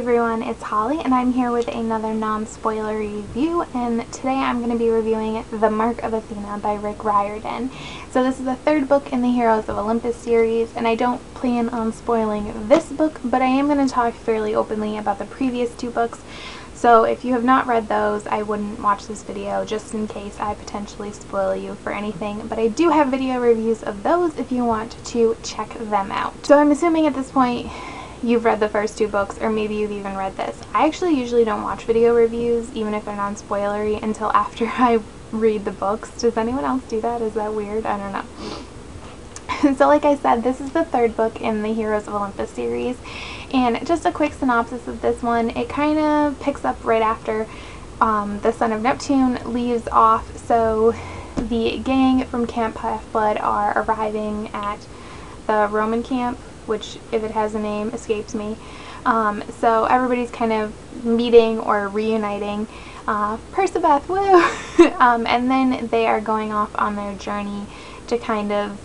everyone, it's Holly and I'm here with another non-spoiler review, and today I'm going to be reviewing The Mark of Athena by Rick Riordan. So this is the third book in the Heroes of Olympus series, and I don't plan on spoiling this book, but I am going to talk fairly openly about the previous two books. So if you have not read those, I wouldn't watch this video just in case I potentially spoil you for anything, but I do have video reviews of those if you want to check them out. So I'm assuming at this point you've read the first two books, or maybe you've even read this. I actually usually don't watch video reviews, even if they're non-spoilery, until after I read the books. Does anyone else do that? Is that weird? I don't know. So like I said, this is the third book in the Heroes of Olympus series, and just a quick synopsis of this one. It kind of picks up right after the Son of Neptune leaves off, so the gang from Camp Half-Blood are arriving at the Roman camp, which, if it has a name, escapes me. So everybody's kind of meeting or reuniting. Persebeth, woo! And then they are going off on their journey to kind of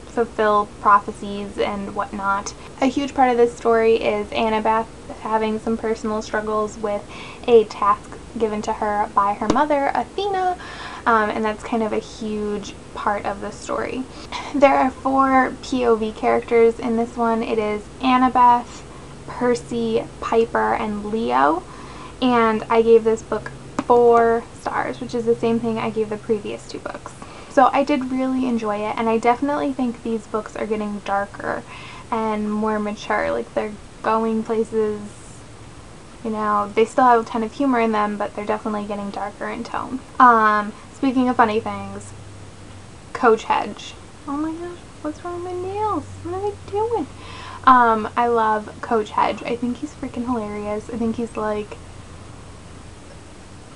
fulfill prophecies and whatnot. A huge part of this story is Annabeth having some personal struggles with a task given to her by her mother, Athena, and that's kind of a huge part of the story. There are 4 POV characters in this one. It is Annabeth, Percy, Piper, and Leo, and I gave this book 4 stars, which is the same thing I gave the previous 2 books. So I did really enjoy it, and I definitely think these books are getting darker and more mature. Like, they're going places, you know, they still have a ton of humor in them, but they're definitely getting darker in tone. Speaking of funny things, Coach Hedge. Oh my gosh, what's wrong with my nails? What am I doing? I love Coach Hedge. I think he's freaking hilarious. I think he's like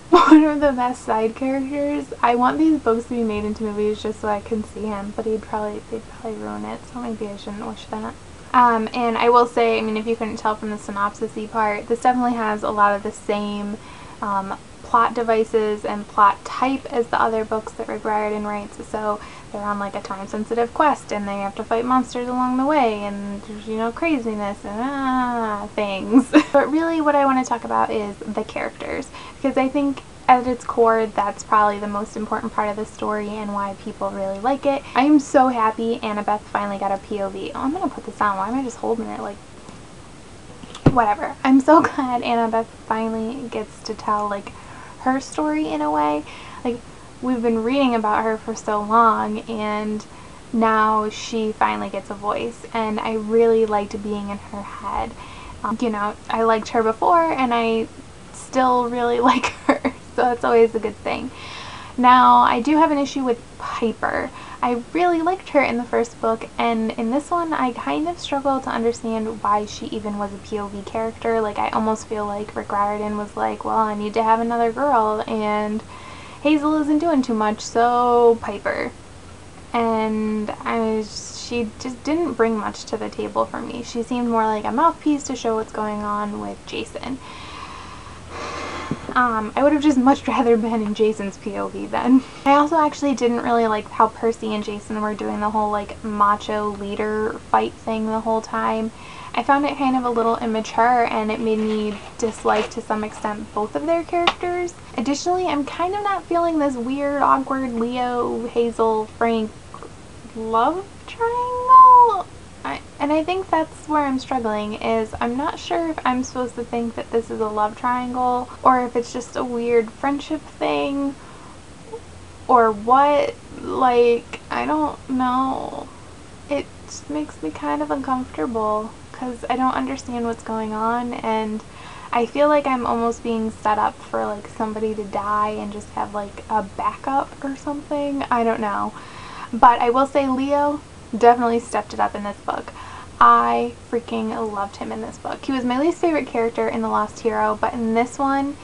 one of the best side characters. I want these books to be made into movies just so I can see him, but they'd probably ruin it, so maybe I shouldn't wish that. And I will say, I mean, if you couldn't tell from the synopsis-y part, this definitely has a lot of the same plot devices and plot type as the other books that Rick Riordan writes. So they're on like a time-sensitive quest, and they have to fight monsters along the way, and there's, you know, craziness and things. But really what I want to talk about is the characters, because I think at its core that's probably the most important part of the story and why people really like it. I am so happy Annabeth finally got a POV. Oh, I'm gonna put this on. Why am I just holding it? Like, whatever. I'm so glad Annabeth finally gets to tell like her story in a way. Like, we've been reading about her for so long, and now she finally gets a voice, and I really liked being in her head. You know, I liked her before, and I still really like her, so that's always a good thing. Now, I do have an issue with Piper. I really liked her in the first book, and in this one I kind of struggle to understand why she even was a POV character. Like, I almost feel like Rick Riordan was like, well, I need to have another girl, and Hazel isn't doing too much, so Piper. And she just didn't bring much to the table for me. She seemed more like a mouthpiece to show what's going on with Jason. I would have just much rather been in Jason's POV then. I also actually didn't really like how Percy and Jason were doing the whole like macho leader fight thing the whole time. I found it kind of a little immature, and it made me dislike to some extent both of their characters. Additionally, I'm kind of not feeling this weird, awkward Leo, Hazel, Frank love triangle. And I think that's where I'm struggling, is I'm not sure if I'm supposed to think that this is a love triangle, or if it's just a weird friendship thing, or what. Like, I don't know. It just makes me kind of uncomfortable, because I don't understand what's going on, and I feel like I'm almost being set up for like somebody to die and just have like a backup or something. I don't know. But I will say Leo definitely stepped it up in this book. I freaking loved him in this book. He was my least favorite character in The Lost Hero, but in this one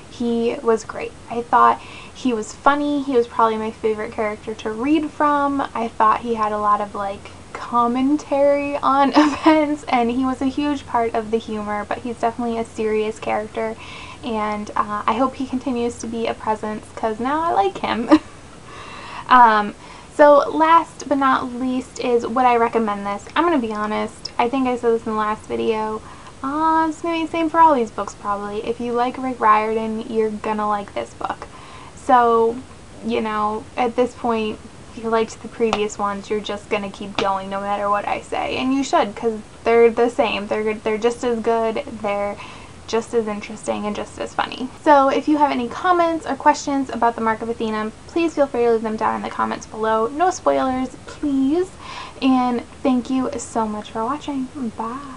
he was great. I thought he was funny. He was probably my favorite character to read from. I thought he had a lot of like commentary on events, and he was a huge part of the humor, but he's definitely a serious character, and I hope he continues to be a presence, because now I like him. So last but not least is, would I recommend this? I'm going to be honest, I think I said this in the last video, It's going to be the same for all these books probably. If you like Rick Riordan, you're going to like this book. So, you know, at this point, if you liked the previous ones, you're just going to keep going no matter what I say. And you should, because they're the same. They're just as good. They're just as interesting and just as funny. So if you have any comments or questions about the Mark of Athena, please feel free to leave them down in the comments below. No spoilers, please. And thank you so much for watching. Bye.